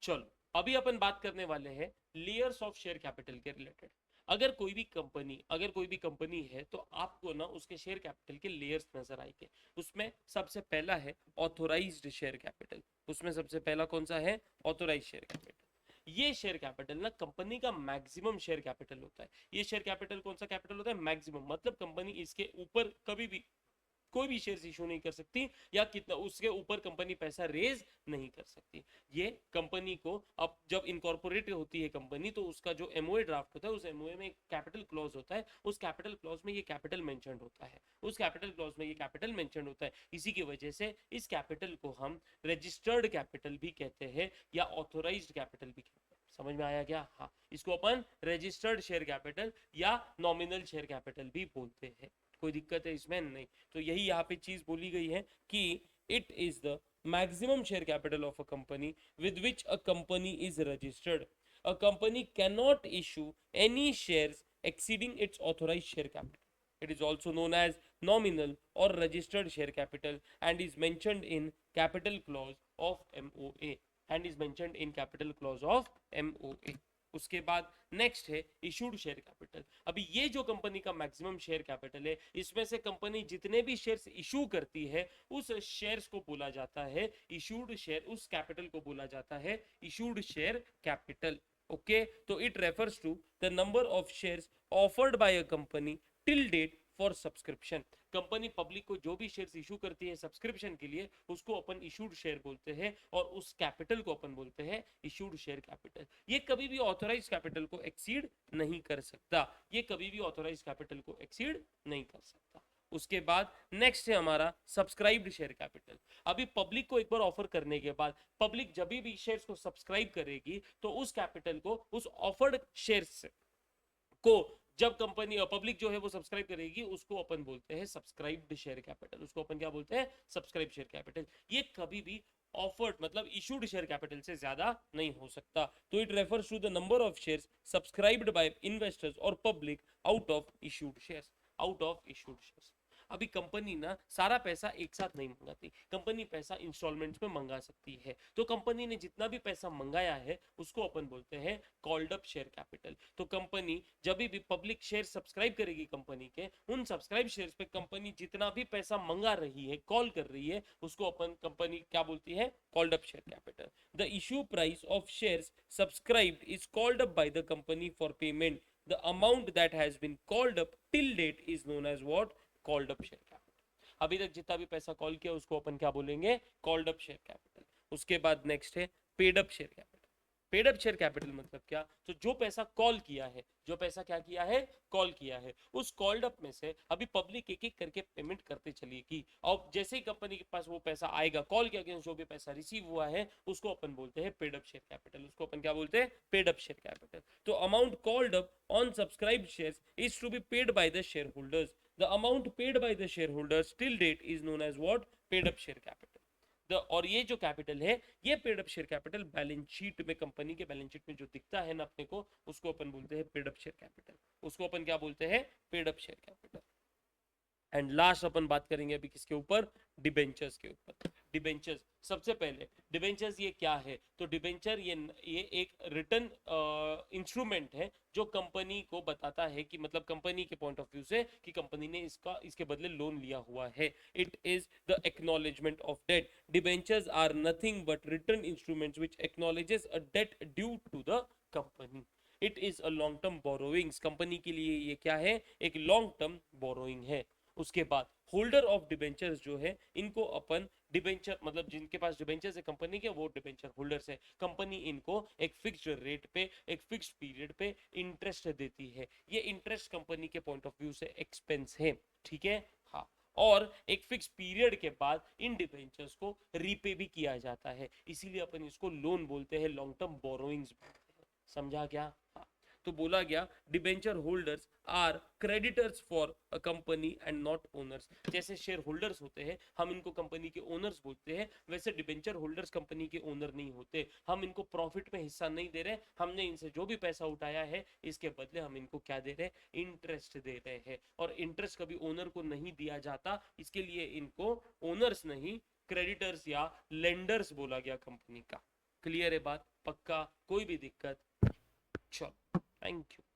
चलो अभी अपन बात करने वाले हैं लेयर्स ऑफ शेयर कैपिटल के रिलेटेड। अगर कोई भी कंपनी है तो आपको ना उसके शेयर कैपिटल के लेयर्स नजर आएंगे। उसमें सबसे पहला है ऑथोराइज्ड शेयर कैपिटल। उसमें सबसे पहला कौन सा है? Authorised share capital. ये शेयर कैपिटल ना कंपनी का मैक्सिमम शेयर कैपिटल होता है। ये शेयर कैपिटल कौन सा कैपिटल होता है? मैक्सिमम, मतलब कंपनी इसके ऊपर कभी भी कोई भी शेयर इशू नहीं कर सकती या कितना उसके ऊपर कंपनी पैसा रेज नहीं कर सकती। ये कंपनी को अब जब इनकॉर्पोरेट होती है कंपनी तो उसका जो एमओए ड्राफ्ट होता है उस एमओए में एक कैपिटल क्लॉज होता है। उस कैपिटल क्लॉज में ये कैपिटल मेंशन होता है। उस कैपिटल क्लॉज में ये कैपिटल मेंशन होता है। इसी की वजह से इस कैपिटल को हम रजिस्टर्ड कैपिटल भी कहते हैं या ऑथोराइज्ड कैपिटल भी कहते हैं। समझ में आया क्या? हाँ, इसको अपन रजिस्टर्ड शेयर कैपिटल या नॉमिनल शेयर कैपिटल भी बोलते हैं। कोई दिक्कत है इसमें? नहीं। तो यही यहाँ पे चीज बोली गई है कि it is the maximum share capital of a company with which a company is registered. A company cannot issue any shares exceeding its authorized share capital. It is also known as nominal or registered share capital and is mentioned in capital clause of MOA and is mentioned in capital clause of MOA. उसके बाद next है issued share capital. अभी ये जो company का maximum share capital है इसमें से कंपनी जितने भी शेयर्स इशू करती है उस शेयर्स को बोला जाता है इशूड शेयर, उस कैपिटल को बोला जाता है इशूड शेयर कैपिटल। ओके, तो it refers to the number of shares offered by a company till date for subscription. Company public को जो भी शेयर्स इशू करती है सब्सक्रिप्शन के लिए उसको अपन इशूड शेयर बोलते हैं और उस कैपिटल को अपन बोलते हैं इशूड शेयर कैपिटल। ये कभी भी ऑथोराइज कैपिटल को एक्सीड नहीं कर सकता। ये कभी भी ऑथोराइज कैपिटल को एक्सीड नहीं कर सकता। उसके बाद नेक्स्ट है हमारा सब्सक्राइब्ड शेयर कैपिटल। अभी पब्लिक को एक बार ऑफर करने के बाद पब्लिक जब भी शेयर्स को सब्सक्राइब करेगी तो उस कैपिटल को, उस ऑफर्ड शेयर्स को जब कंपनी पब्लिक जो है वो सब्सक्राइब करेगी उसको अपन बोलते हैं सब्सक्राइब्ड शेयर कैपिटल। उसको अपन क्या बोलते हैं? Subscribe share capital. ये कभी भी ऑफर्ड मतलब इशूड शेयर कैपिटल से ज्यादा नहीं हो सकता। तो it refers to the number of shares subscribed by investors और public out of issued shares, out of issued shares. अभी कंपनी ना सारा पैसा एक साथ नहीं मंगाती, कंपनी पैसा इंस्टॉलमेंट्स में मंगा सकती है। तो कंपनी ने जितना भी पैसा मंगाया है उसको अपन बोलते हैं कॉल्ड अप शेयर कैपिटल। तो कंपनी जब भी पब्लिक शेयर सब्सक्राइब करेगी कंपनी के, उन सब्सक्राइब शेयर्स पे कंपनी जितना भी पैसा मंगा रही है, कॉल कर रही है, उसको अपन कंपनी क्या बोलती है? Called up share capital. The issue price of shares subscribed is called up by the company for payment. The amount that has been called up till date is known as what? Called up share capital। अभी तक जितना भी पैसा call किया उसको अपन क्या बोलेंगे? Called up share capital. उसके बाद नेक्स्ट है paid up share capital. Paid up share capital मतलब क्या? तो जो पैसा कॉल किया है, जो पैसा क्या किया है? कॉल किया है, उस कॉल्ड अप में से अभी पब्लिक एक एक करके पेमेंट करते चलेगी और जैसे ही कंपनी के पास वो पैसा आएगा, कॉल के अगेंस्ट जो भी पैसा रिसीव हुआ है उसको अपन बोलते हैं पेड अप शेयर कैपिटल। उसको अपन क्या बोलते हैं? Paid up share capital. तो amount called up on subscribed shares is to be paid by the shareholders. The amount paid by the shareholders till date is known as what? Paid up share capital. और ये जो capital है ये paid up share capital balance sheet में, company के balance sheet में जो दिखता है ना अपने को, उसको अपन बोलते हैं पेड अप शेयर कैपिटल। उसको अपन क्या बोलते हैं? Paid up share capital. And last अपन बात करेंगे अभी किसके ऊपर? डिबेंचर्स के ऊपर। डिबेंचर्स सबसे पहले, डिबेंचर्स ये क्या है? तो डिबेंचर ये एक रिटर्न इंस्ट्रूमेंट है जो कंपनी को बताता है कि मतलब कंपनी के पॉइंट ऑफ व्यू से कि कंपनी ने इसके बदले लोन लिया हुआ है। It is the acknowledgement of debt. Debentures are nothing but return instruments which acknowledges a debt due to the company. It is a long term borrowings. Company के लिए ये क्या है? एक लॉन्ग टर्म बोरोइंग है। उसके बाद होल्डर ऑफ डिबेंचर्स जो है इनको अपन डिबेंचर मतलब जिनके पास डिबेंचर्स है कंपनी के, वो डिबेंचर होल्डर्स है। कंपनी इनको एक फिक्स्ड रेट पे, एक फिक्स्ड पीरियड पे इंटरेस्ट देती है। ये इंटरेस्ट कंपनी के पॉइंट ऑफ व्यू से एक्सपेंस है, ठीक है? हाँ, और एक फिक्स पीरियड के बाद इन डिबेंचर्स को रीपे भी किया जाता है, इसीलिए अपन इसको लोन बोलते हैं, लॉन्ग टर्म बोरोइंग्स बोलते हैं। समझा क्या? हाँ। तो बोला गया debenture holders are creditors for a company and not owners. जैसे शेयर होल्डर्स होते हैं हम इनको कंपनी के ओनर्स बोलते हैं, वैसे डिबेंचर होल्डर्स कंपनी के ओनर नहीं होते। हम इनको प्रॉफिट में हिस्सा नहीं दे रहे, हमने इनसे जो भी पैसा उठाया है इसके बदले हम इनको क्या दे रहे हैं? इंटरेस्ट दे रहे हैं। और इंटरेस्ट कभी ओनर को नहीं दिया जाता, इसके लिए इनको ओनर्स नहीं क्रेडिटर्स या लेंडर्स बोला गया कंपनी का। क्लियर है बात? पक्का? कोई भी दिक्कत? चलो, थैंक यू।